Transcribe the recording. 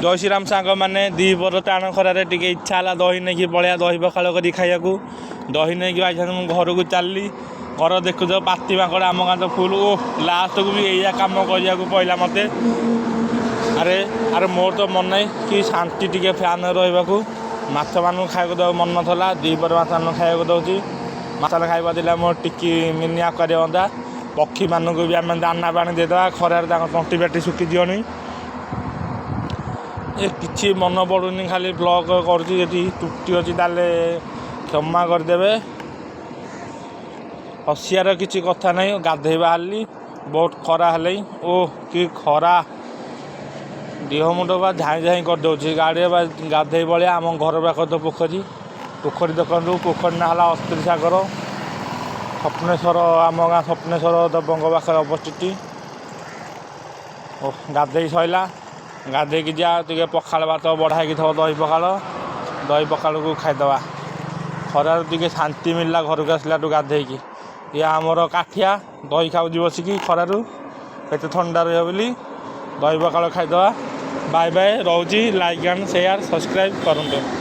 जय श्रीराम सांग मैंने दीपर टाण खरारे टे इच्छा है दही नहीं पलिया दही पखाड़ कर खाइबा दही नहीं आई घर को चलली घर देखु पाती माकड़ आम गाँ तो फुल ओ लास्ट को भी यही कम करा पड़ा मत अरे अरे मोर तो मन नहीं कि शांति टी फैन रहा माछ मान खाया दे मन नाला दीपर माछ मान खाया दूसरी माछ खाଇବା देला मोर टिकी मिनी आक्वारियम अंदा पक्षी मानक भी आम दाना पानी देदेवा खरार तंटी बाटी सुखी जीवनी ये किसी मन पड़ूनी खाली ब्लॉग करुँची त्रुटि अच्छी ताले क्षमा करदे हसियार किसी कथा नहीं गाधे बाहरी बहुत खरा है ओ कि खरा देह मुंड बा झाई झाई करदे गाड़ी गाधे भाया आम घर पाख तो पोखरी पोखरी देखु पोखरी ना है अस्त्री सागर स्वप्नेश्वर आम गाँ स्वप्नेश्वर देवों पाखे अवस्थित गाधे सैला गाधे जा पखाड़ भात बढ़ाई थो दही पखाड़ को खाईदे खरार टे शांति मिलला घर को आसला गाधे ये आमर काठिया दही खाऊँ बसिकी खरारू एत ठंडा रही बोली दही पखाड़ खाईदे बाय बाय रोची लाइक एंड शेयर सब्सक्राइब करूँ।